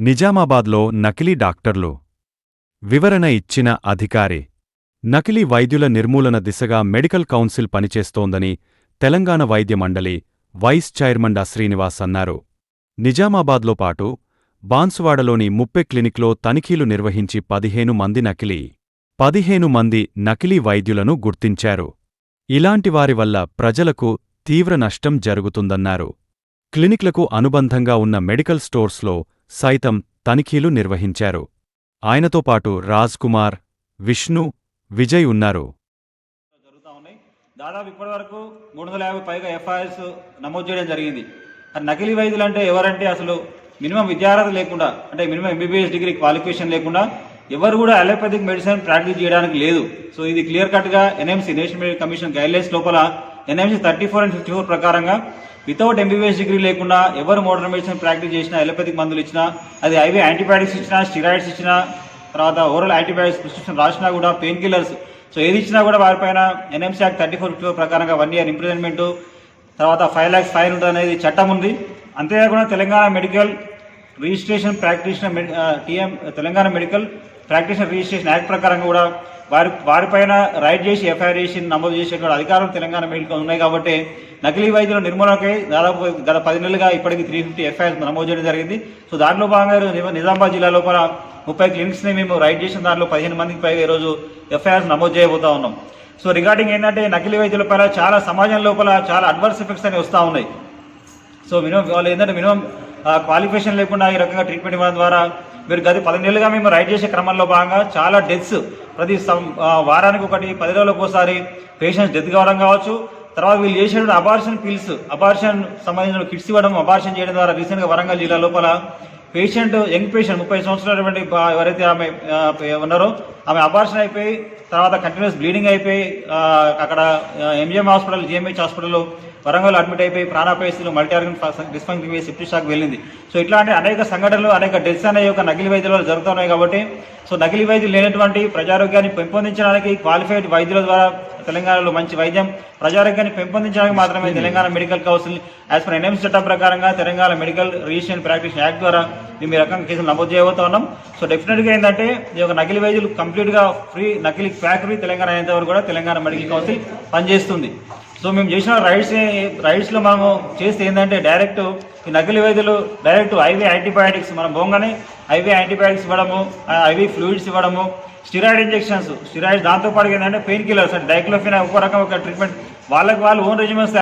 నిజామాబాద్లో నకిలీ డాక్టర్లు వివరణ ఇచ్చిన అధికారి. నకిలీ వైద్యుల నిర్మూలన దిశగా మెడికల్ కౌన్సిల్ పనిచేస్తోందని తెలంగాణ వైద్య మండలి వైస్ చైర్మన్ డా శ్రీనివాస్ అన్నారు. నిజామాబాద్లో పాటు బాన్సువాడలోని 30 క్లినిక్లో తనిఖీలు నిర్వహించి 15 మంది నకిలీ వైద్యులను గుర్తించారు. ఇలాంటి వారి వల్ల ప్రజలకు తీవ్ర నష్టం జరుగుతుందన్నారు. క్లినిక్లకు అనుబంధంగా ఉన్న మెడికల్ స్టోర్స్లో సైతం తనిఖీలు నిర్వహించారు. ఆయనతో పాటు రాజ్ కుమార్, విష్ణు, విజయ్ ఉన్నారు. దాదాపు ఇప్పటి వరకు 350 పైగా ఎఫ్ఐఆర్స్ నమోదు చేయడం జరిగింది. నకిలీ వైద్యులు అంటే ఎవరంటే అసలు మినిమం విద్యార్హత లేకుండా, అంటే మినిమం ఎంబీబీఎస్ డిగ్రీ క్వాలిఫికేషన్ లేకుండా ఎవరు కూడా అలోపతిక్ మెడిసిన్ ప్రాక్టీస్ చేయడానికి లేదు. సో ఇది క్లియర్ కట్గా NMC national medical commission guidelines లోపల ఎన్ఎంసీ 34 and 54 ప్రకారంగా వితౌట్ ఎంబీబీఎస్ డిగ్రీ లేకుండా ఎవరు మోడర్న్ మెడిసిన్ ప్రాక్టీస్ చేసినా, అలోపతిక్ మందులు ఇచ్చినా, అది ఐవీ యాంటీబయాటిక్స్ ఇచ్చినా, స్టిరాయిడ్స్ ఇచ్చినా, తర్వాత ఓరల్ యాంటీబయాటిక్స్ ప్రిస్క్రిప్షన్ రాసినా కూడా, పెయిన్ కిల్లర్స్, సో ఏది ఇచ్చినా కూడా వారిపైన ఎన్ఎంసీ యాక్ట్ 34 ప్రకారంగా 1 year ఇంప్రిజన్మెంట్, తర్వాత 5 lakhs ఫైన్ ఉంటుంది అనేది చట్టం ఉంది. అంతేకాకుండా Telangana medical registration practitioner Telangana medical practitioner registration act ప్రకారంగా కూడా వారిపైన రైడ్ చేసి ఎఫ్ఐఆర్ చేసి నమోదు చేసేటువంటి అధికారం తెలంగాణ మెడికల్ ఉన్నాయి. కాబట్టి నకిలీ వైద్యుల నిర్మూలనకై దాదాపు గత 10 నెలలుగా ఇప్పటికీ 350 ఎఫ్ఐఆర్స్ నమోదు చేయడం జరిగింది. సో దాంట్లో భాగంగా నిజామాబాద్ జిల్లా లోపల 30 క్లినిక్స్ని మేము రైడ్ చేసిన దాంట్లో 15 మందికి పైగా ఈరోజు ఎఫ్ఐఆర్స్ నమోదు చేయబోతా ఉన్నాం. సో రిగార్డింగ్ ఏంటంటే నకిలీ వైద్యులపైన చాలా సమాజం లోపల చాలా అడ్వర్స్ ఎఫెక్ట్స్ అనేవి వస్తూ ఉన్నాయి. సో వాళ్ళు ఏంటంటే మినిమం క్వాలిఫికేషన్ లేకుండా ఈ రకంగా ట్రీట్మెంట్ ఇవ్వడం ద్వారా మీరు గత 10 నెలలుగా మేము రైడ్ చేసే క్రమంలో భాగంగా చాలా డెత్స్ ప్రతి వారానికి ఒకటి, 10 రోజులకు ఒకసారి పేషెంట్స్ డెత్ కావడం కావచ్చు. తర్వాత వీళ్ళు చేసేటువంటి అబార్షన్ పిల్స్, అబార్షన్ సంబంధించిన కిట్స్ ఇవ్వడం, అబార్షన్ చేయడం ద్వారా రీసెంట్గా వరంగల్ జిల్లా లోపల యంగ్ పేషెంట్ 30 సంవత్సరాల ఎవరైతే ఆమె ఉన్నారో ఆమె అబార్షన్ అయిపోయి తర్వాత కంటిన్యూస్ బ్లీడింగ్ అయిపోయి అక్కడ ఎంజిఎం హాస్పిటల్, జిఎంహెచ్ హాస్పిటల్లో వరంగల్ అడ్మిట్ అయిపోయి ప్రాణాపాయ స్థితిలో మల్టీ ఆర్గన్ డిస్ఫంక్షన్ అయ్యి సెప్టిక్ షాక్ వెళ్ళింది. సో ఇట్లాంటి అనేక సంఘటనలు, అనేక డెత్స్ అనేవి ఒక నకిలీ వైద్యుల జరుగుతున్నాయి. కాబట్టి సో నకిలీ వైద్యులు లేనటువంటి ప్రజారోగ్యాన్ని పెంపొందించడానికి క్వాలిఫైడ్ వైద్యుల ద్వారా తెలంగాణలో మంచి వైద్యం, ప్రజారోగ్యాన్ని పెంపొందించడానికి మాత్రమే Telangana medical council as per NMC చట్టం ప్రకారంగా Telangana medical registration practice act ద్వారా మేము ఈ రకంగా కేసులు నమోదు చేయబోతా ఉన్నాం. సో డెఫినెట్గా ఏంటంటే ఈ యొక్క నకిలీ వైద్యులు కంప్లీట్గా ఫ్రీ, నకిలీ ఫ్యాక్టరీ తెలంగాణ అయినంత వరకు కూడా తెలంగాణ మెడికల్ కౌన్సిల్ పనిచేస్తుంది. సో మేము చేసిన రైడ్స్లో మనము చేస్తే ఏంటంటే డైరెక్ట్ ఈ నకిలీ వైద్యులు డైరెక్ట్ ఐవీ యాంటీబయాటిక్స్ మనం పోగానే ఐవీ యాంటీబయాటిక్స్ ఇవ్వడము, ఐవీ ఫ్లూయిడ్స్ ఇవ్వడము, స్టిరాయిడ్ ఇంజెక్షన్స్, స్టిరాయిడ్స్, దాంతోపాటు ఏంటంటే పెయిన్ కిల్లర్స్ అంటే డైక్లోఫిన్, ఒక రకం ఒక ట్రీట్మెంట్ వాళ్ళకి వాళ్ళు ఓన్ రెజిమెంట్స్